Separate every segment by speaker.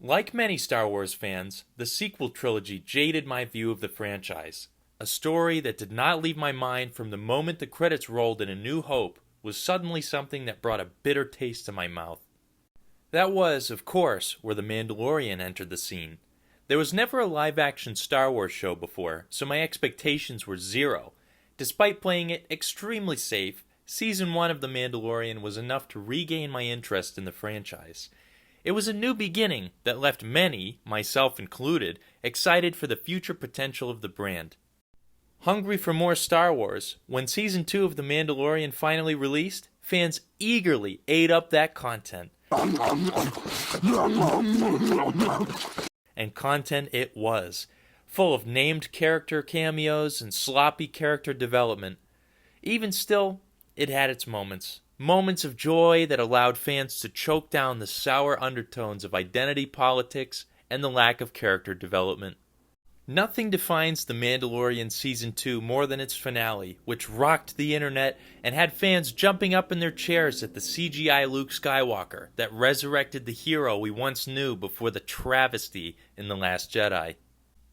Speaker 1: Like many Star Wars fans, the sequel trilogy jaded my view of the franchise. A story that did not leave my mind from the moment the credits rolled in A New Hope was suddenly something that brought a bitter taste to my mouth. That was, of course, where The Mandalorian entered the scene. There was never a live-action Star Wars show before, so my expectations were zero. Despite playing it extremely safe, Season 1 of The Mandalorian was enough to regain my interest in the franchise. It was a new beginning that left many, myself included, excited for the future potential of the brand. Hungry for more Star Wars, when Season 2 of The Mandalorian finally released, fans eagerly ate up that content. And content it was, full of named character cameos and sloppy character development. Even still, it had its moments. Moments of joy that allowed fans to choke down the sour undertones of identity politics and the lack of character development. Nothing defines The Mandalorian Season 2 more than its finale, which rocked the internet and had fans jumping up in their chairs at the CGI Luke Skywalker that resurrected the hero we once knew before the travesty in The Last Jedi.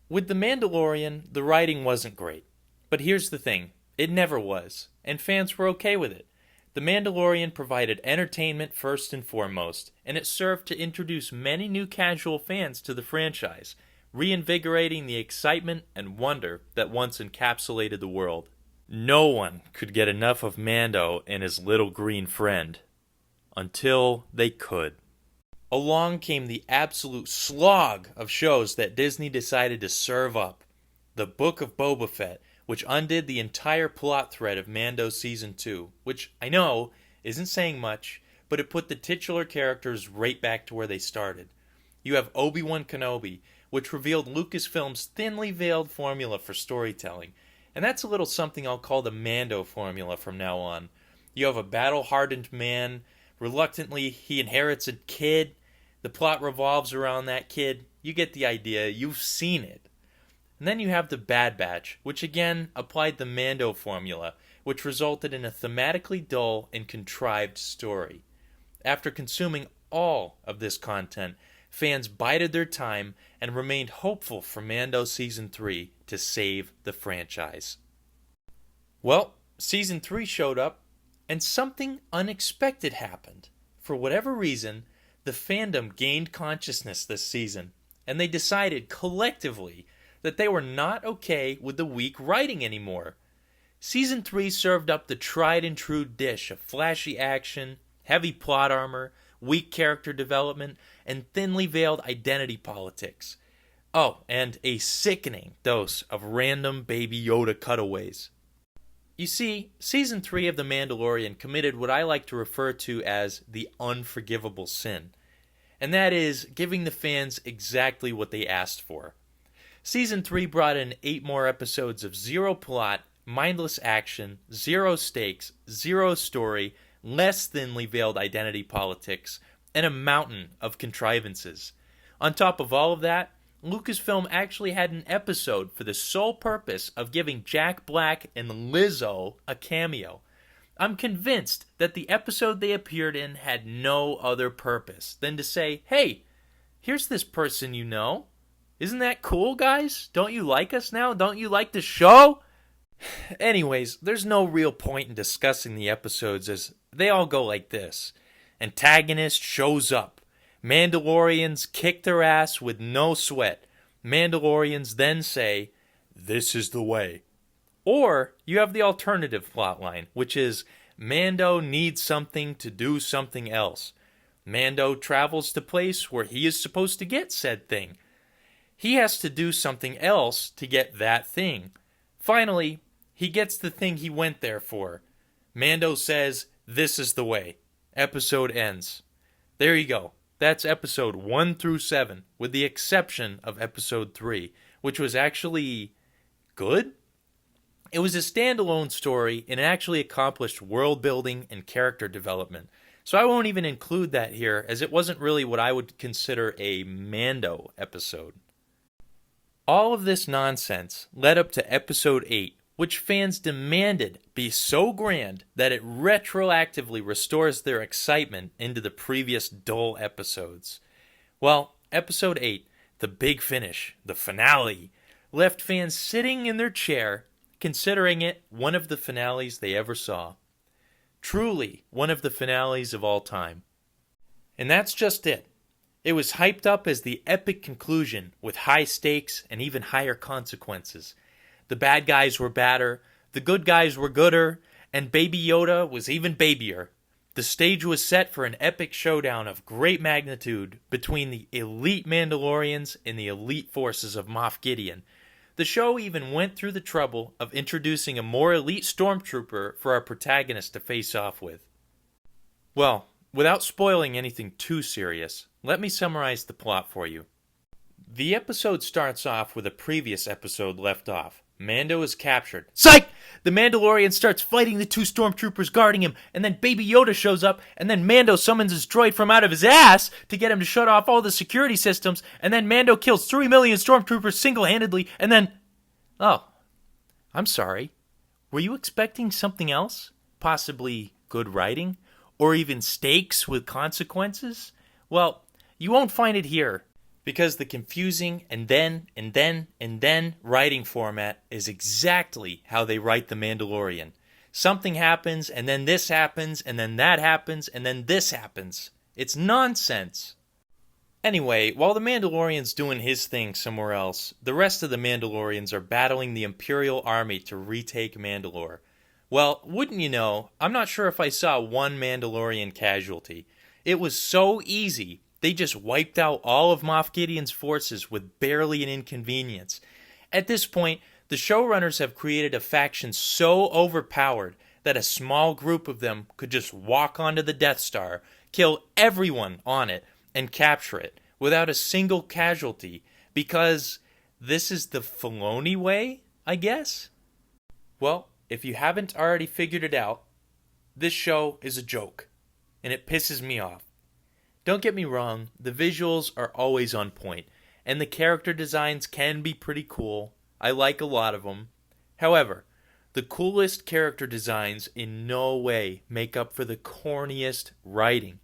Speaker 1: With The Mandalorian, the writing wasn't great. But here's the thing, it never was, and fans were okay with it. The Mandalorian provided entertainment first and foremost, and it served to introduce many new casual fans to the franchise, reinvigorating the excitement and wonder that once encapsulated the world. No one could get enough of Mando and his little green friend. Until they could. Along came the absolute slog of shows that Disney decided to serve up. The Book of Boba Fett, which undid the entire plot thread of Mando Season 2, which I know isn't saying much, but it put the titular characters right back to where they started. You have Obi-Wan Kenobi, which revealed Lucasfilm's thinly veiled formula for storytelling, and that's a little something I'll call the Mando formula from now on. You have a battle-hardened man, reluctantly he inherits a kid, the plot revolves around that kid, you get the idea, you've seen it. And then you have the Bad Batch, which again applied the Mando formula, which resulted in a thematically dull and contrived story. After consuming all of this content, fans bided their time and remained hopeful for Mando Season 3 to save the franchise. Well, Season 3 showed up, and something unexpected happened. For whatever reason, the fandom gained consciousness this season, and they decided collectively that they were not okay with the weak writing anymore. Season 3 served up the tried and true dish of flashy action, heavy plot armor, weak character development, and thinly veiled identity politics. Oh, and a sickening dose of random Baby Yoda cutaways. You see, Season 3 of The Mandalorian committed what I like to refer to as the unforgivable sin, and that is giving the fans exactly what they asked for. Season 3 brought in 8 more episodes of zero plot, mindless action, zero stakes, zero story, less thinly veiled identity politics, and a mountain of contrivances. On top of all of that, Lucasfilm actually had an episode for the sole purpose of giving Jack Black and Lizzo a cameo. I'm convinced that the episode they appeared in had no other purpose than to say, hey, here's this person you know. Isn't that cool, guys? Don't you like us now? Don't you like the show? Anyways, there's no real point in discussing the episodes as they all go like this. Antagonist shows up. Mandalorians kick their ass with no sweat. Mandalorians then say, this is the way. Or you have the alternative plotline, which is Mando needs something to do something else. Mando travels to place where he is supposed to get said thing. He has to do something else to get that thing. Finally, he gets the thing he went there for. Mando says, this is the way. Episode ends. There you go. That's episode 1 through 7, with the exception of episode 3, which was actually good. It was a standalone story and it actually accomplished world building and character development. So I won't even include that here, as it wasn't really what I would consider a Mando episode. All of this nonsense led up to episode 8, which fans demanded be so grand that it retroactively restores their excitement into the previous dull episodes. Well, Episode 8, the big finish, the finale, left fans sitting in their chair, considering it one of the finales they ever saw. Truly one of the finales of all time. And that's just it. It was hyped up as the epic conclusion with high stakes and even higher consequences. The bad guys were badder, the good guys were gooder, and Baby Yoda was even babier. The stage was set for an epic showdown of great magnitude between the elite Mandalorians and the elite forces of Moff Gideon. The show even went through the trouble of introducing a more elite stormtrooper for our protagonist to face off with. Well, without spoiling anything too serious, let me summarize the plot for you. The episode starts off with a previous episode left off. Mando is captured. Psych! The Mandalorian starts fighting the two stormtroopers guarding him, and then Baby Yoda shows up, and then Mando summons his droid from out of his ass to get him to shut off all the security systems, and then Mando kills 3 million stormtroopers single-handedly, and then... Oh, I'm sorry. Were you expecting something else? Possibly good writing? Or even stakes with consequences? Well, you won't find it here. Because the confusing and then writing format is exactly how they write The Mandalorian. Something happens, and then this happens, and then that happens, and then this happens. It's nonsense. Anyway, while the Mandalorian's doing his thing somewhere else, the rest of the Mandalorians are battling the Imperial Army to retake Mandalore. Well, wouldn't you know, I'm not sure if I saw one Mandalorian casualty. It was so easy. They just wiped out all of Moff Gideon's forces with barely an inconvenience. At this point, the showrunners have created a faction so overpowered that a small group of them could just walk onto the Death Star, kill everyone on it, and capture it without a single casualty, because this is the Filoni way, I guess? Well, if you haven't already figured it out, this show is a joke, and it pisses me off. Don't get me wrong, the visuals are always on point, and the character designs can be pretty cool. I like a lot of them. However, the coolest character designs in no way make up for the corniest writing.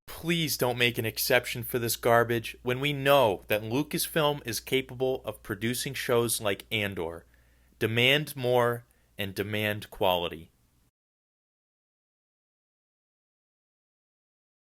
Speaker 1: Please don't make an exception for this garbage when we know that Lucasfilm is capable of producing shows like Andor. Demand more and demand quality.